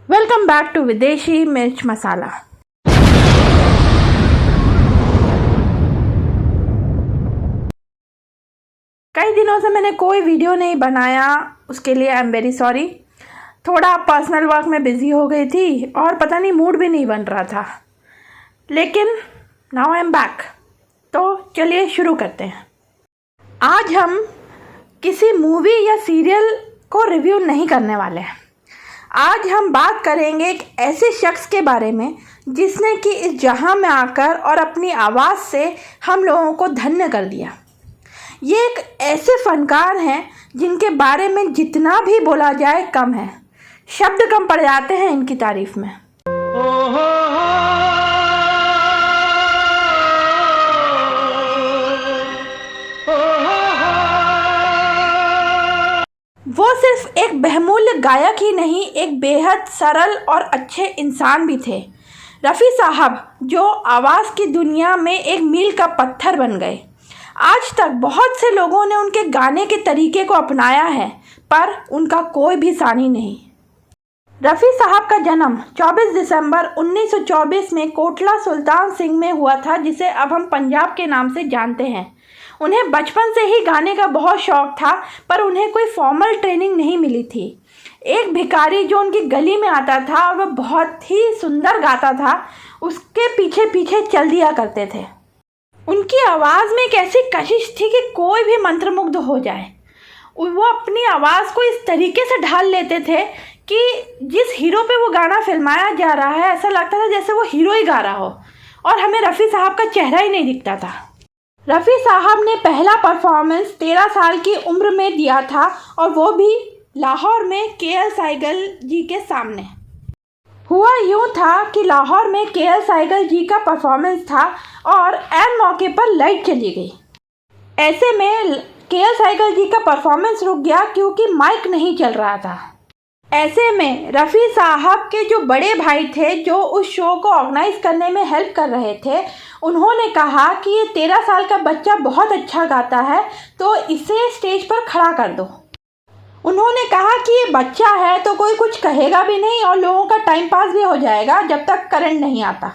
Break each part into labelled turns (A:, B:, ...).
A: Welcome back to विदेशी मिर्च मसाला। कई दिनों से मैंने कोई वीडियो नहीं बनाया, उसके लिए आई एम वेरी सॉरी। थोड़ा पर्सनल वर्क में बिज़ी हो गई थी और पता नहीं मूड भी नहीं बन रहा था, लेकिन नाउ आई एम बैक। तो चलिए शुरू करते हैं। आज हम किसी मूवी या सीरियल को रिव्यू नहीं करने वाले हैं। आज हम बात करेंगे एक ऐसे शख्स के बारे में जिसने कि इस जहां में आकर और अपनी आवाज़ से हम लोगों को धन्य कर दिया। ये एक ऐसे फनकार हैं जिनके बारे में जितना भी बोला जाए कम है, शब्द कम पड़ जाते हैं इनकी तारीफ में। वो सिर्फ एक बहुमूल्य गायक ही नहीं, एक बेहद सरल और अच्छे इंसान भी थे। रफ़ी साहब जो आवाज़ की दुनिया में एक मील का पत्थर बन गए। आज तक बहुत से लोगों ने उनके गाने के तरीके को अपनाया है, पर उनका कोई भी सानी नहीं। रफ़ी साहब का जन्म 24 दिसंबर 1924 में कोटला सुल्तान सिंह में हुआ था, जिसे अब हम पंजाब के नाम से जानते हैं। उन्हें बचपन से ही गाने का बहुत शौक़ था, पर उन्हें कोई फॉर्मल ट्रेनिंग नहीं मिली थी। एक भिखारी जो उनकी गली में आता था और वह बहुत ही सुंदर गाता था, उसके पीछे पीछे चल दिया करते थे। उनकी आवाज़ में एक ऐसी कशिश थी कि कोई भी मंत्रमुग्ध हो जाए। वो अपनी आवाज़ को इस तरीके से ढाल लेते थे कि जिस हीरो पे वो गाना फिल्माया जा रहा है, ऐसा लगता था जैसे वो हीरो ही गा रहा हो, और हमें रफ़ी साहब का चेहरा ही नहीं दिखता था। रफ़ी साहब ने पहला परफॉर्मेंस 13 साल की उम्र में दिया था, और वो भी लाहौर में के.एल. सहगल जी के सामने। हुआ यूँ था कि लाहौर में के.एल. सहगल जी का परफॉर्मेंस था और ऐन मौके पर लाइट चली गई। ऐसे में के.एल. सहगल जी का परफॉर्मेंस रुक गया क्योंकि माइक नहीं चल रहा था। ऐसे में रफ़ी साहब के जो बड़े भाई थे, जो उस शो को ऑर्गेनाइज करने में हेल्प कर रहे थे, उन्होंने कहा कि ये 13 साल का बच्चा बहुत अच्छा गाता है, तो इसे स्टेज पर खड़ा कर दो। उन्होंने कहा कि ये बच्चा है तो कोई कुछ कहेगा भी नहीं और लोगों का टाइम पास भी हो जाएगा जब तक करंट नहीं आता।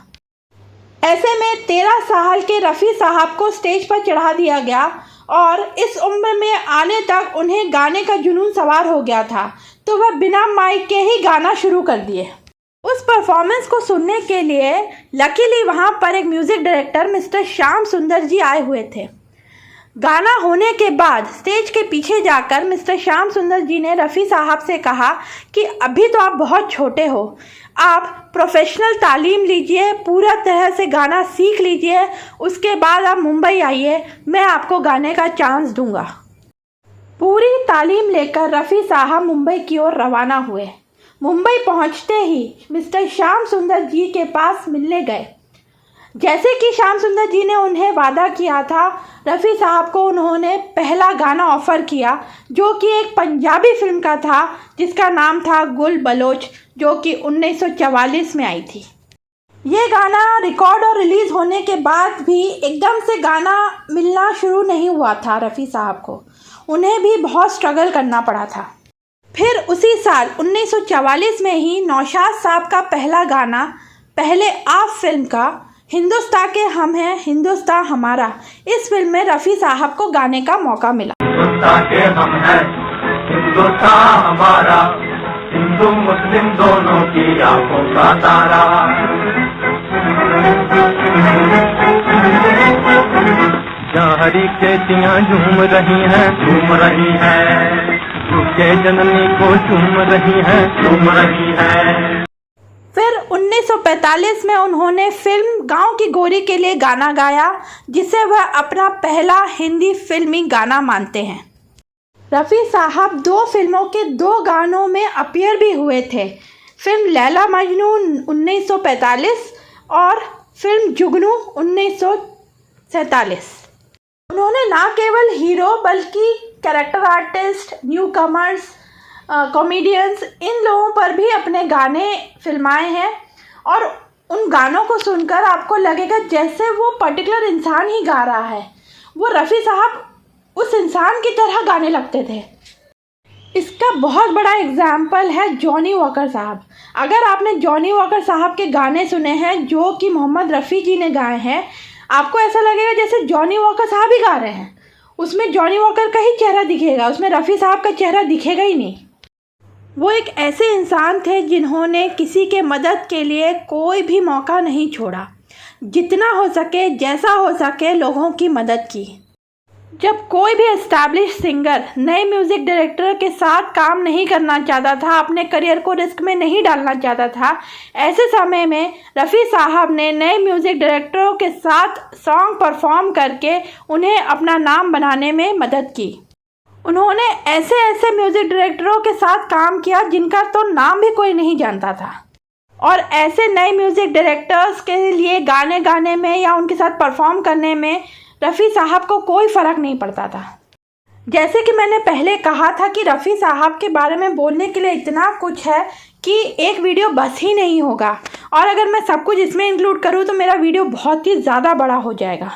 A: ऐसे में 13 साल के रफ़ी साहब को स्टेज पर चढ़ा दिया गया, और इस उम्र में आने तक उन्हें गाने का जुनून सवार हो गया था, तो वह बिना माइक के ही गाना शुरू कर दिए। उस परफॉर्मेंस को सुनने के लिए लकीली वहाँ पर एक म्यूज़िक डायरेक्टर मिस्टर श्याम सुंदर जी आए हुए थे। गाना होने के बाद स्टेज के पीछे जाकर मिस्टर श्याम सुंदर जी ने रफ़ी साहब से कहा कि अभी तो आप बहुत छोटे हो, आप प्रोफेशनल तालीम लीजिए, पूरा तरह से गाना सीख लीजिए, उसके बाद आप मुंबई आइए, मैं आपको गाने का चांस दूंगा। पूरी तालीम लेकर रफ़ी साहब मुंबई की ओर रवाना हुए। मुंबई पहुंचते ही मिस्टर श्याम सुंदर जी के पास मिलने गए। जैसे कि श्याम सुंदर जी ने उन्हें वादा किया था, रफ़ी साहब को उन्होंने पहला गाना ऑफ़र किया, जो कि एक पंजाबी फिल्म का था जिसका नाम था गुल बलोच, जो कि 1944 में आई थी। ये गाना रिकॉर्ड और रिलीज़ होने के बाद भी एकदम से गाना मिलना शुरू नहीं हुआ था रफ़ी साहब को, उन्हें भी बहुत स्ट्रगल करना पड़ा था। फिर उसी साल 1944 में ही नौशाद साहब का पहला गाना पहले आप फिल्म का हिंदुस्तान के हम हैं हिंदुस्तान हमारा, इस फिल्म में रफ़ी साहब को गाने का मौका मिला।
B: हिंदुस्तान के हम हैं हिंदुस्तान हमारा, हिंदू मुस्लिम दोनों की आंखों का तारा। जहाँ हरी खेतियाँ झूम रही हैं, उसके जननी को झूम रही है।
A: फिर 1945 में उन्होंने फिल्म गांव की गोरी के लिए गाना गाया, जिसे वह अपना पहला हिंदी फिल्मी गाना मानते हैं। रफ़ी साहब 2 फिल्मों के 2 गानों में अपीयर भी हुए थे, फिल्म लैला मजनू 1945 और फिल्म जुगनू 1947। उन्होंने ना केवल हीरो बल्कि character artist, newcomers, comedians, इन लोगों पर भी अपने गाने फिल्माए हैं, और उन गानों को सुनकर आपको लगेगा जैसे वो पर्टिकुलर इंसान ही गा रहा है। वो रफ़ी साहब उस इंसान की तरह गाने लगते थे। इसका बहुत बड़ा एग्जाम्पल है जॉनी वॉकर साहब। अगर आपने जॉनी वॉकर साहब के गाने सुने हैं जो कि मोहम्मद रफ़ी जी ने गाए हैं, आपको ऐसा लगेगा जैसे जॉनी वॉकर साहब ही गा रहे हैं। उसमें जॉनी वॉकर का ही चेहरा दिखेगा, उसमें रफ़ी साहब का चेहरा दिखेगा ही नहीं। वो एक ऐसे इंसान थे जिन्होंने किसी के मदद के लिए कोई भी मौका नहीं छोड़ा। जितना हो सके, जैसा हो सके, लोगों की मदद की। जब कोई भी एस्टैब्लिश सिंगर नए म्यूज़िक डायरेक्टर के साथ काम नहीं करना चाहता था, अपने करियर को रिस्क में नहीं डालना चाहता था, ऐसे समय में रफ़ी साहब ने नए म्यूज़िक डायरेक्टरों के साथ सॉन्ग परफॉर्म करके उन्हें अपना नाम बनाने में मदद की। उन्होंने ऐसे ऐसे म्यूज़िक डायरेक्टरों के साथ काम किया जिनका तो नाम भी कोई नहीं जानता था, और ऐसे नए म्यूज़िक डायरेक्टर्स के लिए गाने गाने में या उनके साथ परफॉर्म करने में रफ़ी साहब को कोई फ़र्क नहीं पड़ता था। जैसे कि मैंने पहले कहा था कि रफ़ी साहब के बारे में बोलने के लिए इतना कुछ है कि एक वीडियो बस ही नहीं होगा, और अगर मैं सब कुछ इसमें इंक्लूड करूँ तो मेरा वीडियो बहुत ही ज़्यादा बड़ा हो जाएगा।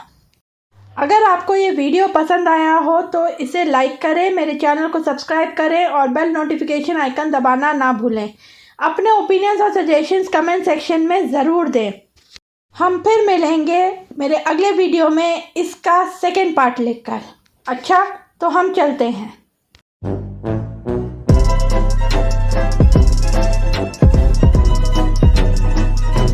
A: अगर आपको ये वीडियो पसंद आया हो तो इसे लाइक करें, मेरे चैनल को सब्सक्राइब करें और बेल नोटिफिकेशन आइकन दबाना ना भूलें। अपने ओपिनियंस और सजेशंस कमेंट सेक्शन में ज़रूर दें। हम फिर मिलेंगे मेरे अगले वीडियो में इसका सेकंड पार्ट लेकर। अच्छा, तो हम चलते हैं।